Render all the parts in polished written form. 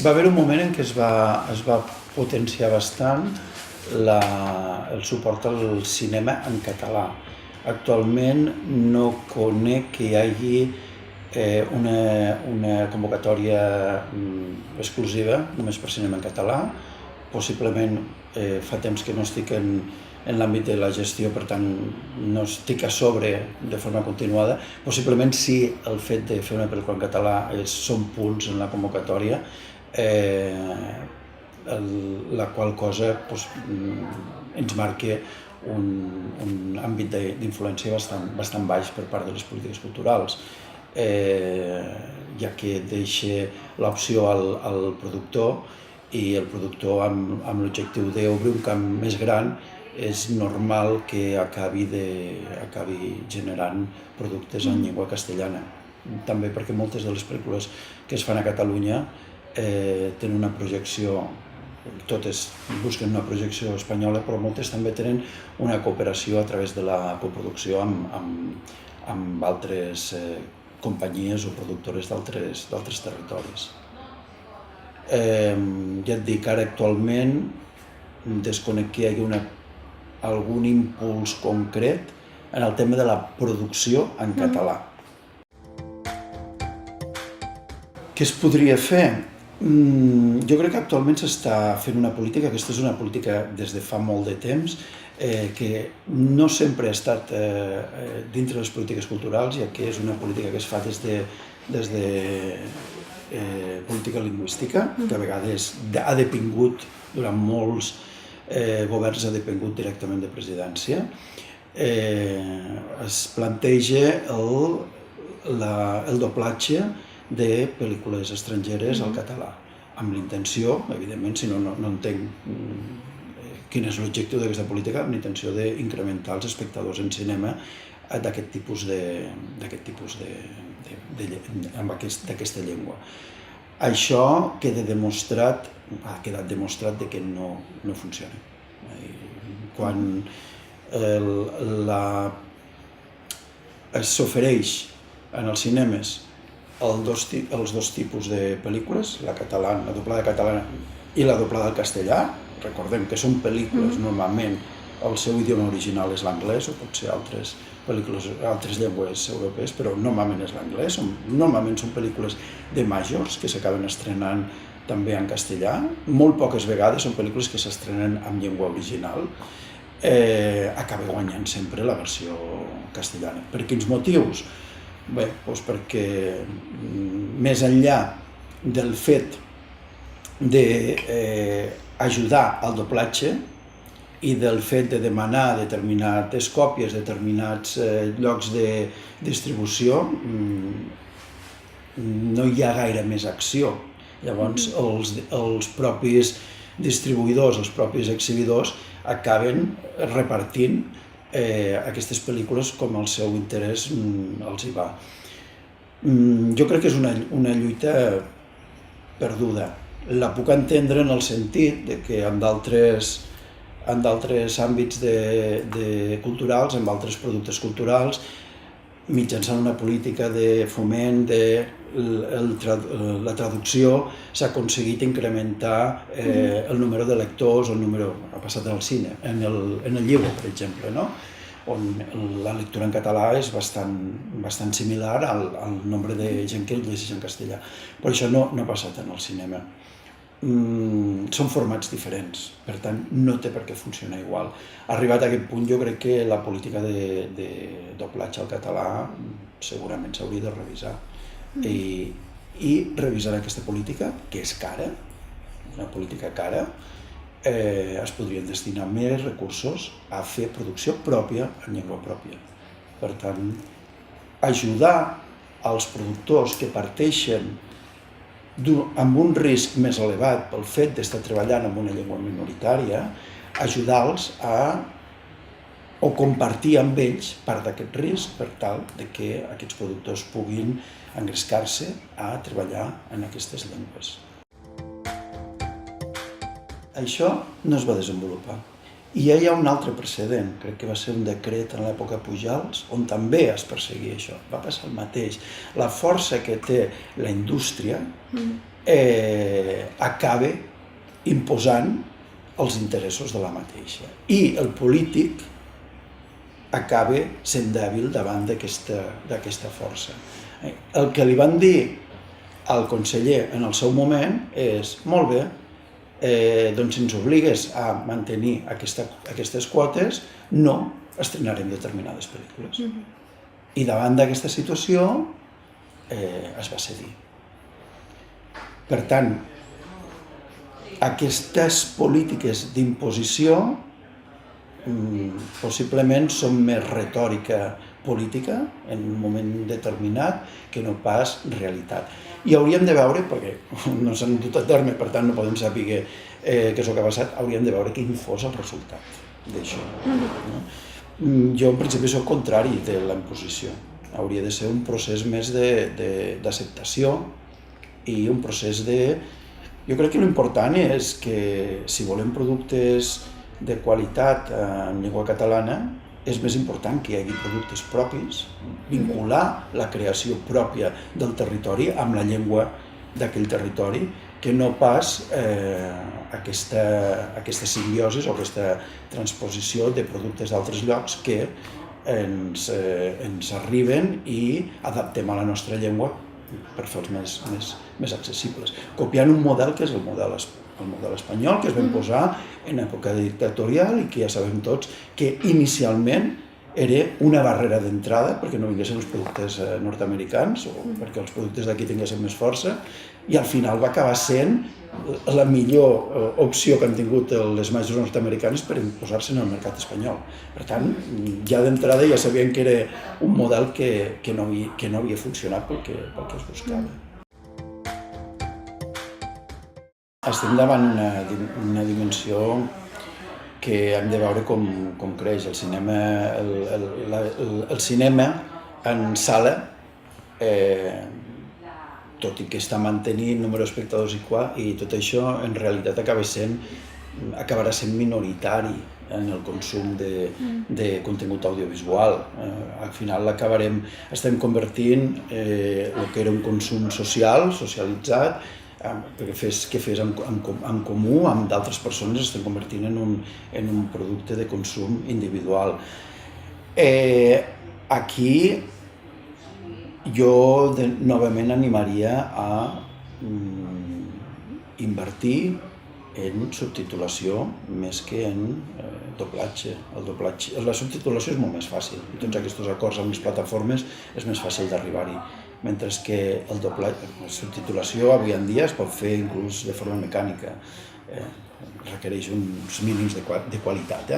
Va haver un moment en què es va potenciar bastant el suport al cinema en català. Actualment no conec que hi hagi una convocatòria exclusiva només per cinema en català. Possiblement fa temps que no estic en l'àmbit de la gestió, per tant no estic a sobre de forma continuada. Possiblement sí, el fet de fer una pel·lícula en català són punts en la convocatòria, la qual cosa ens marca un àmbit d'influència bastant baix per part de les polítiques culturals, ja que deixa l'opció al productor, i el productor amb l'objectiu d'obrir un camp més gran és normal que acabi generant productes en llengua castellana. També perquè moltes de les pel·lícules que es fan a Catalunya tenen una projecció, totes busquen una projecció espanyola, però moltes també tenen una cooperació a través de la coproducció amb altres companyies o productores d'altres territoris. Ja et dic, ara actualment desconec que hi hagi algun impuls concret en el tema de la producció en català. Què es podria fer? Jo crec que actualment s'està fent una política, aquesta és una política des de fa molt de temps, que no sempre ha estat dintre les polítiques culturals, ja que és una política que es fa des de política lingüística, que a vegades ha depengut, durant molts governs ha depengut directament de presidència. Es planteja el doblatge de pel·lícules estrangeres al català, amb l'intenció, evidentment, si no entenc quin és l'objectiu d'aquesta política, amb l'intenció d'incrementar els espectadors en cinema d'aquesta llengua. Això ha quedat demostrat que no funciona. Quan s'ofereix en els cinemes els dos tipus de pel·lícules, la catalana, la doblada catalana i la doblada al castellà, recordem que són pel·lícules, normalment el seu idioma original és l'anglès, o pot ser altres llengües europees, però normalment és l'anglès. Normalment són pel·lícules de majors que s'acaben estrenant també en castellà. Molt poques vegades són pel·lícules que s'estrenen en llengua original. Acaba guanyant sempre la versió castellana. Per quins motius? Bé, doncs perquè més enllà del fet d'ajudar al doblatge i del fet de demanar determinades còpies, determinats llocs de distribució, no hi ha gaire més acció. Llavors, els propis distribuïdors, els propis exhibidors, acaben repartint aquestes pel·lícules com el seu interès els hi va. Jo crec que és una lluita perduda. La puc entendre en el sentit que en d'altres àmbits culturals, en altres productes culturals, mitjançant una política de foment de la traducció, s'ha aconseguit incrementar el número de lectors, ha passat en el cine, en el llibre, per exemple, on la lectura en català és bastant similar al nombre de gent que llegeix en castellà. Però això no ha passat en el cinema. Són formats diferents, per tant no té per què funcionar igual. Arribat a aquest punt, jo crec que la política de doblatge al català segurament s'hauria de revisar i revisar aquesta política, que és cara, una política cara, es podrien destinar més recursos a fer producció pròpia en llengua pròpia. Per tant, ajudar als productors que parteixen amb un risc més elevat pel fet d'estar treballant en una llengua minoritària, ajudar-los o compartir amb ells part d'aquest risc per tal que aquests productors puguin engrescar-se a treballar en aquestes llengües. Això no es va desenvolupar. I ja hi ha un altre precedent, crec que va ser un decret en l'època Pujals, on també es perseguia això. Va passar el mateix. La força que té la indústria acaba imposant els interessos de la mateixa. I el polític acaba sent dèbil davant d'aquesta força. El que li van dir al conseller en el seu moment és: molt bé, doncs si ens obligues a mantenir aquestes quotes, no estrenarem determinades pel·lícules. I davant d'aquesta situació es va cedir. Per tant, aquestes polítiques d'imposició possiblement són més retòrica política en un moment determinat que no pas realitat. I hauríem de veure, perquè no s'han dut a terme, per tant no podem saber què és el que ha passat, hauríem de veure quin fos el resultat d'això. Jo en principi soc contrari de la imposició. Hauria de ser un procés més d'acceptació i un procés de... Jo crec que l'important és que si volem productes de qualitat en llengua catalana, és més important que hi hagi productes propis, vincular la creació pròpia del territori amb la llengua d'aquell territori, que no pas aquesta simbiosi o aquesta transposició de productes d'altres llocs que ens arriben i adaptem a la nostra llengua per fer-los més accessibles. Copiant un model que és el model espanyol, que es va imposar en època dictatorial i que ja sabem tots que inicialment era una barrera d'entrada perquè no vinguessin els productes nord-americans o perquè els productes d'aquí tinguessin més força, i al final va acabar sent la millor opció que han tingut les majors nord-americanes per imposar-se en el mercat espanyol. Per tant, ja d'entrada ja sabien que era un model que no havia funcionat pel que es buscava. Estem davant una dimensió que hem de veure com creix. El cinema en sala, tot i que està mantenint número d'espectadors i tot això, en realitat acabarà sent minoritari en el consum de contingut audiovisual. Al final estem convertint el que era un consum social, socialitzat, que fes en comú amb d'altres persones, estem convertint en un producte de consum individual. Aquí jo novament animaria a invertir en subtitulació més que en doblatge. La subtitulació és molt més fàcil, i tots aquests acords amb les plataformes és més fàcil d'arribar-hi, mentre que la subtitulació avui en dia es pot fer inclús de forma mecànica, requereix uns mínims de qualitat.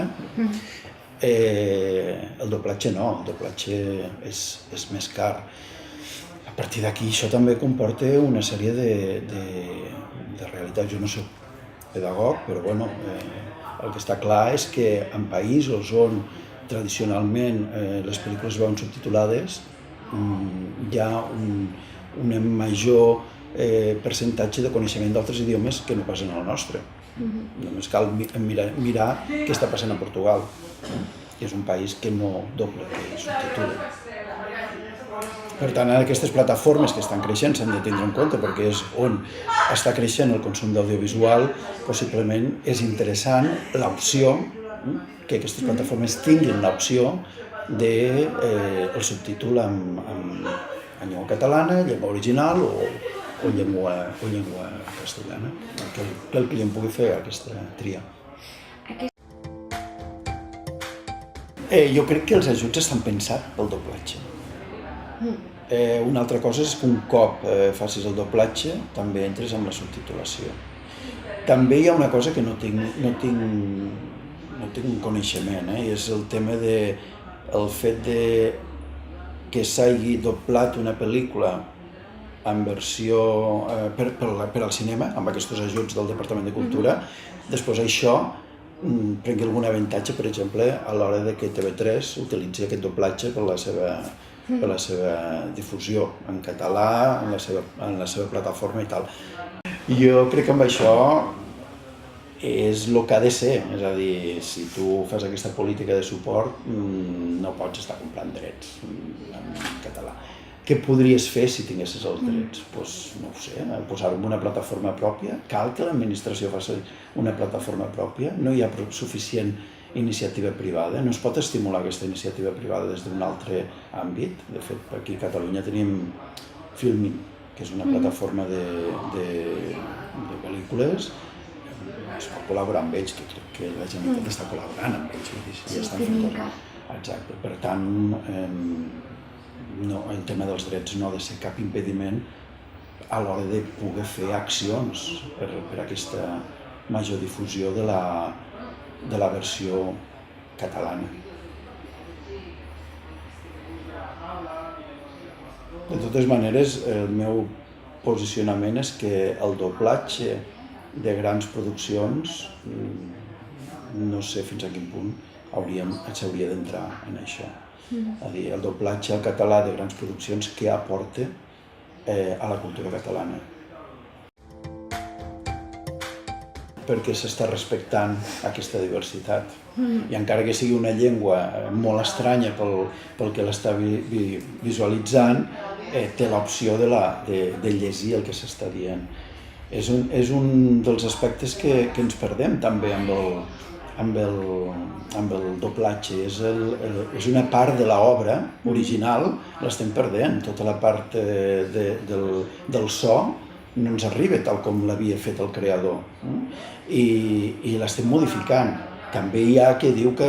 El doblatge no, el doblatge és més car. A partir d'aquí això també comporta una sèrie de realitats. Jo no soc pedagog, però bueno, el que està clar és que en països on tradicionalment les pel·lícules es veuen subtitulades hi ha un major percentatge de coneixement d'altres idiomes que no pas en el nostre. Només cal mirar què està passant a Portugal, que és un país que no dobla, que subtitula. Per tant, aquestes plataformes que estan creixent s'han de tindre en compte perquè és on està creixent el consum d'audiovisual. Possiblement és interessant l'opció, que aquestes plataformes tinguin l'opció del subtítol en llengua catalana, llengua original o llengua castellana, que el client pugui fer aquesta tria. Jo crec que els ajuts estan pensats pel doblatge. Una altra cosa és que un cop facis el doblatge també entres en la subtitulació. També hi ha una cosa que no tinc coneixement, i és el tema del fet que s'hagi doblat una pel·lícula en versió per al cinema, amb aquests ajuts del Departament de Cultura. Després això prengui algun avantatge, per exemple, a l'hora que TV3 utilitzi aquest doblatge per la seva difusió en català, en la seva plataforma i tal. Jo crec que amb això és el que ha de ser, és a dir, si tu fas aquesta política de suport no pots estar comprant drets en català. Què podries fer si tinguessis els drets? Doncs no ho sé, posar-ho en una plataforma pròpia. Cal que l'administració faci una plataforma pròpia. No hi ha suficient iniciativa privada. No es pot estimular aquesta iniciativa privada des d'un altre àmbit. De fet, aquí a Catalunya tenim Filmin, que és una plataforma de pel·lícules. Es pot col·laborar amb ells, que crec que la Generalitat està col·laborant amb ells. Sí, Filmica. Exacte. Per tant, no, el tema dels drets no ha de ser cap impediment a l'hora de poder fer accions per aquesta major difusió de la versió catalana. De totes maneres, el meu posicionament és que el doblatge de grans produccions, no sé fins a quin punt s'hauria d'entrar en això. És a dir, el doblatge al català de grans produccions, què aporta a la cultura catalana? Perquè s'està respectant aquesta diversitat. I encara que sigui una llengua molt estranya pel que l'està visualitzant, té l'opció de llegir el que s'està dient. És un dels aspectes que ens perdem també amb el doblatge. És una part de l'obra original, l'estem perdent. Tota la part del so no ens arriba tal com l'havia fet el creador. I l'estem modificant. També hi ha qui diu que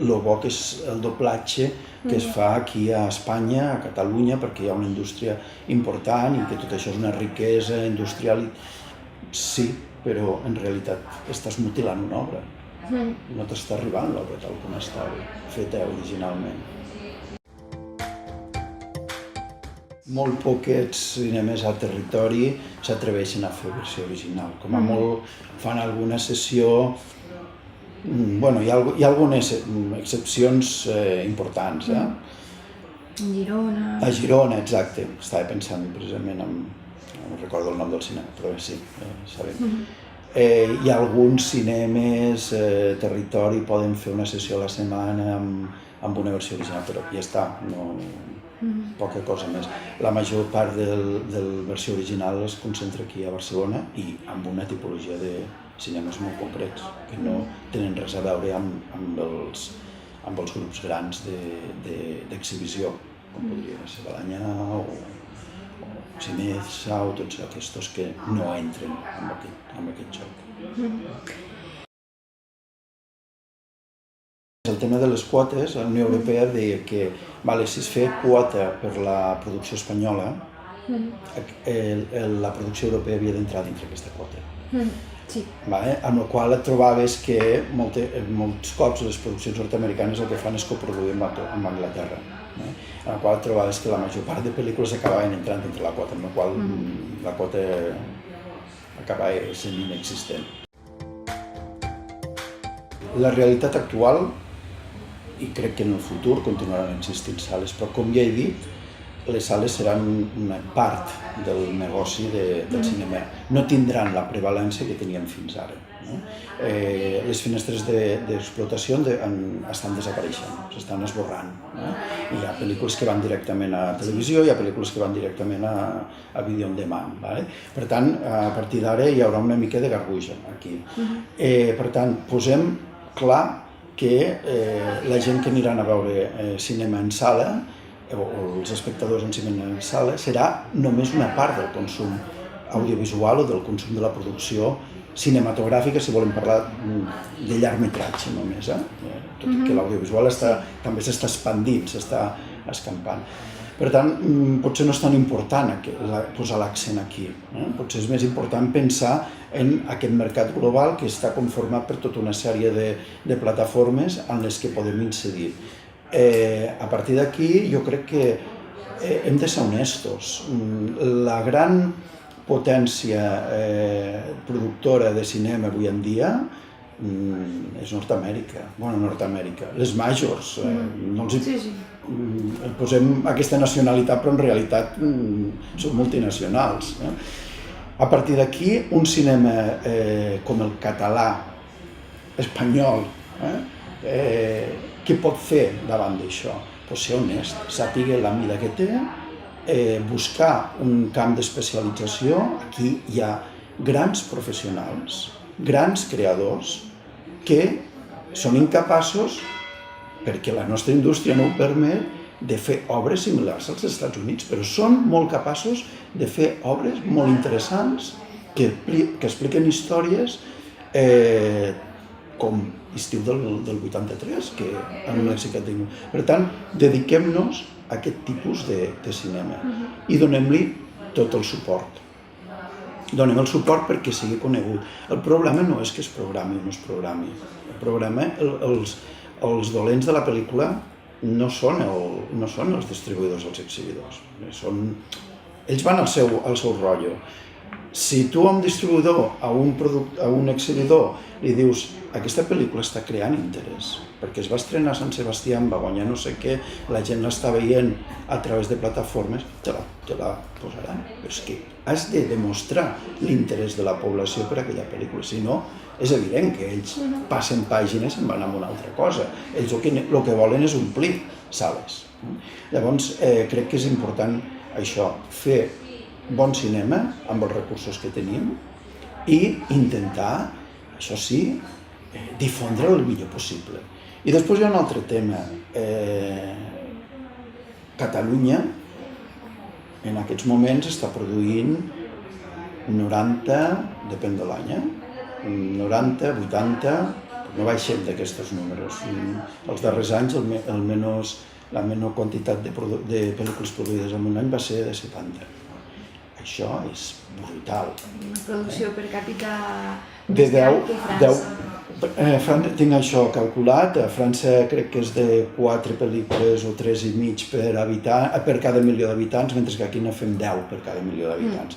el bo que és el doblatge que es fa aquí a Espanya, a Catalunya, perquè hi ha una indústria important i que tot això és una riquesa industrial. Sí, però en realitat estàs mutilant una obra. No t'està arribant l'obra tal com estava feta originalment. Molt poquets cinemes al territori s'atreveixen a fer versió original. Com a molt fan alguna sessió. Bueno, hi ha algunes excepcions importants. A Girona. A Girona, exacte. Estava pensant precisament no recordo el nom del cinema, però sí, sabem. Hi ha alguns cinemes, territori, poden fer una sessió a la setmana amb una versió original, però ja està, poca cosa més. La major part de la versió original es concentra aquí a Barcelona i amb una tipologia de cinemes molt concrets, que no tenen res a veure amb els grups grans d'exhibició, com podria ser Balanyà o Cinesa o tots aquests que no entren en aquest joc. El tema de les quotes, la Unió Europea deia que si es feia quota per la producció espanyola, la producció europea havia d'entrar dintre aquesta quota. Sí. Amb la qual et trobaves que molts cops les produccions nord-americanes el que fan és coproduir amb Anglaterra. En la qual trobaves que la major part de pel·lícules acabaven entrant dintre la quota, amb la qual la quota acabava sent inexistent. La realitat actual, i crec que en el futur continuaran existint sales, però com ja he dit, les sales seran una part del negoci del cinema. No tindran la prevalència que tenien fins ara. Les finestres d'explotació estan desapareixent, s'estan esborrant. Hi ha pel·lícules que van directament a televisió, hi ha pel·lícules que van directament a vídeo on demand. Per tant, a partir d'ara hi haurà una mica de garbuixa aquí. Per tant, posem clar que la gent que aniran a veure cinema en sala o els espectadors en cinema en sala serà només una part del consum audiovisual o del consum de la producció cinematogràfica, si volem parlar de llargmetratge només. Tot i que l'audiovisual també s'està expandint, s'està escampant. Per tant, potser no és tan important posar l'accent aquí. Potser és més important pensar en aquest mercat global que està conformat per tota una sèrie de plataformes en les que podem incidir. A partir d'aquí, jo crec que hem de ser honestos. La gran potència productora de cinema avui en dia és Nord-Amèrica. Bueno, Nord-Amèrica. Les majors. Posem aquesta nacionalitat, però en realitat són multinacionals. A partir d'aquí, un cinema com el català, espanyol, què pot fer davant d'això? Ser honest, sàpiga la mida que té, buscar un camp d'especialització. Aquí hi ha grans professionals, grans creadors, que són incapaços, perquè la nostra indústria no ho permet, de fer obres similars als Estats Units, però són molt capaços de fer obres molt interessants que expliquen històries com Estiu del 83, que en un lèxic que tinc. Per tant, dediquem-nos a aquest tipus de cinema i donem-li tot el suport. Donem el suport perquè sigui conegut. El problema no és que es programi o no es programi. El problema, els dolents de la pel·lícula no són els distribuïdors o els exhibidors. Ells van al seu rotllo. Si tu a un distribuïdor, a un exhibidor, li dius aquesta pel·lícula està creant interès, perquè es va estrenar a Sant Sebastià, va guanyar no sé què, la gent l'està veient a través de plataformes, te la posaran. Però és que has de demostrar l'interès de la població per a aquella pel·lícula, si no, és evident que ells passen pàgines i se'n van a una altra cosa. Ells el que volen és omplir sales. Llavors, crec que és important això, fer bon cinema amb els recursos que tenim i intentar, això sí, difondre el millor possible. I després hi ha un altre tema. Catalunya, en aquests moments, està produint 90, depèn de l'any, 90, 80, no baixem d'aquests números. Els darrers anys la menor quantitat de pel·lícules produïdes en un any va ser de 70. Això és brutal. Una producció per càpita de 10, que França. Tinc això calculat, a França crec que és de 4 pel·lícules o 3 i mig per cada milió d'habitants, mentre que aquí ne fem 10 per cada milió d'habitants.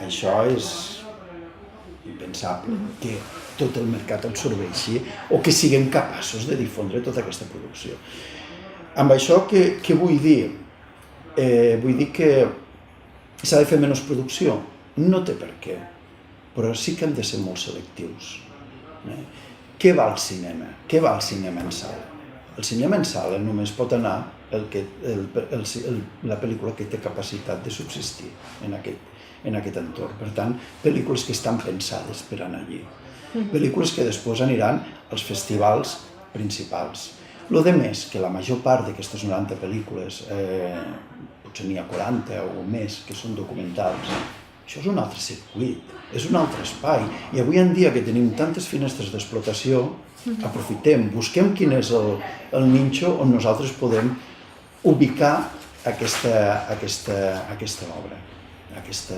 Això és impensable, que tot el mercat absorbeixi o que siguem capaços de difondre tota aquesta producció. Amb això, què vull dir? Vull dir que s'ha de fer menys producció? No té per què, però sí que hem de ser molt selectius. Què va al cinema? Què va al cinema en sala? El cinema en sala només pot anar la pel·lícula que té capacitat de subsistir en aquest entorn. Per tant, pel·lícules que estan pensades per anar allí. Pel·lícules que després aniran als festivals principals. El que més, que la major part d'aquestes 90 pel·lícules, potser n'hi ha 40 o més, que són documentals, això és un altre circuit, és un altre espai. I avui en dia que tenim tantes finestres d'explotació, aprofitem, busquem quin és el nínxol on nosaltres podem ubicar aquesta obra, aquesta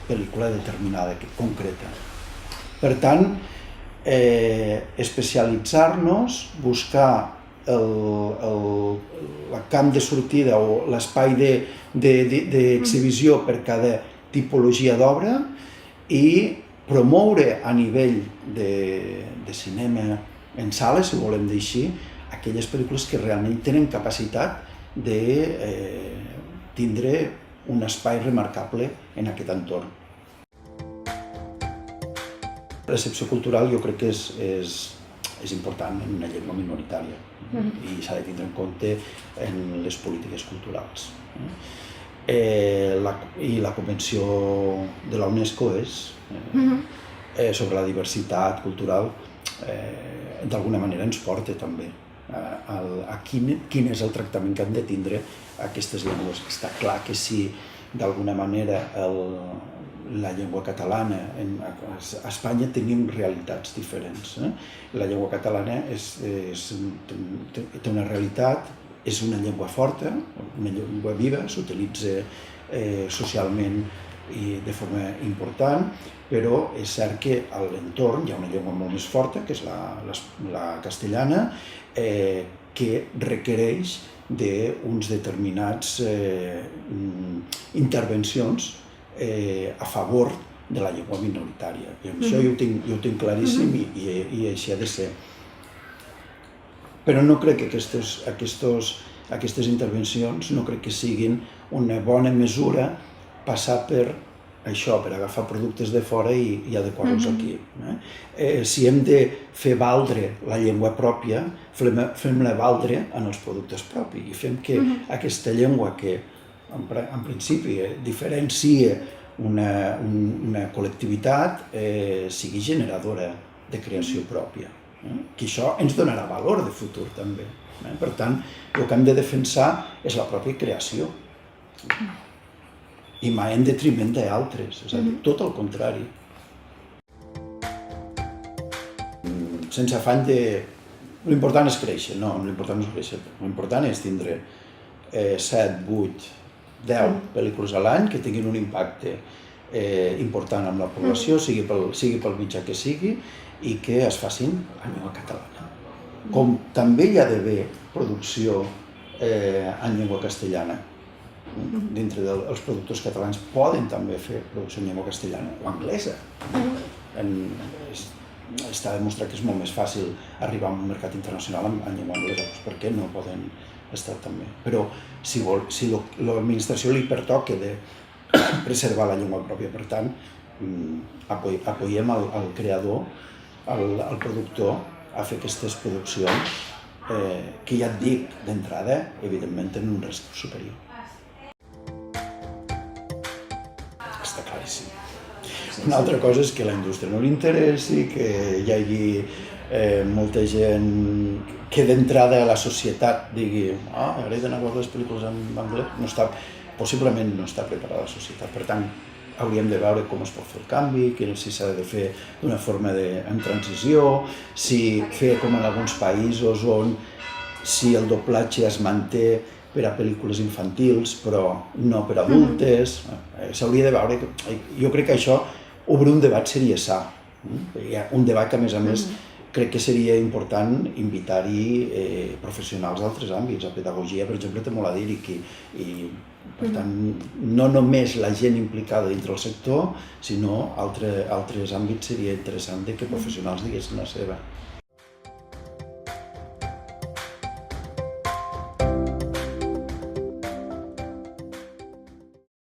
pel·lícula determinada, concreta. Per tant, especialitzar-nos, buscar el camp de sortida o l'espai d'exhibició per cada tipologia d'obra i promoure a nivell de cinema en sales, si volem dir així, aquelles pel·lícules que realment tenen capacitat de tindre un espai remarcable en aquest entorn. La recepció cultural jo crec que és important en una llengua minoritària i s'ha de tindre en compte en les polítiques culturals. I la Convenció de la UNESCO sobre la diversitat cultural d'alguna manera ens porta també a quin és el tractament que han de tindre aquestes llengües. Està clar que si d'alguna manera la llengua catalana, a Espanya tenim realitats diferents. La llengua catalana té una realitat, és una llengua forta, una llengua viva, s'utilitza socialment i de forma important, però és cert que a l'entorn hi ha una llengua molt més forta, que és la castellana, que requereix d'uns determinats intervencions a favor de la llengua minoritària. I això jo ho tinc claríssim i així ha de ser. Però no crec que aquestes intervencions no crec que siguin una bona mesura passar per això, per agafar productes de fora i adequar-los aquí. Si hem de fer valdre la llengua pròpia, fem-la valdre en els productes propis i fem que aquesta llengua que en principi diferencia una col·lectivitat sigui generadora de creació pròpia, que això ens donarà valor de futur també. Per tant, el que hem de defensar és la pròpia creació i mai en detriment d'altres, és a dir, tot el contrari. Sense afany de... L'important és créixer, no, l'important no és créixer, l'important és tindre 7, 8, 10 pel·lícules a l'any que tinguin un impacte important amb la població, sigui pel mitjà que sigui, i que es facin en llengua catalana. Com també hi ha d'haver producció en llengua castellana. Dintre dels productors catalans poden també fer producció en llengua castellana o anglesa. Està demostrat que és molt més fàcil arribar a un mercat internacional en llengua anglesa, doncs per què no poden estar també? Però si l'administració li pertoca de preservar la llengua pròpia, per tant, apoyem el creador, el productor, a fer aquestes produccions que ja et dic, d'entrada, evidentment tenen un risc superior. Està claríssim. Una altra cosa és que a la indústria no li interessi, que hi hagi molta gent que d'entrada a la societat digui m'agrada anar a veure les pel·lícules en anglès, possiblement no està preparada la societat. Per tant, hauríem de veure com es pot fer el canvi, si s'ha de fer d'una forma en transició, si fer com en alguns països on si el doblatge es manté per a pel·lícules infantils però no per a adultes, s'hauria de veure. Jo crec que això obre un debat seria sa, un debat que a més crec que seria important invitar-hi professionals d'altres àmbits. A pedagogia, per exemple, té molt a dir i per tant, no només la gent implicada dintre del sector, sinó altres àmbits seria interessant que professionals diguessin la seva.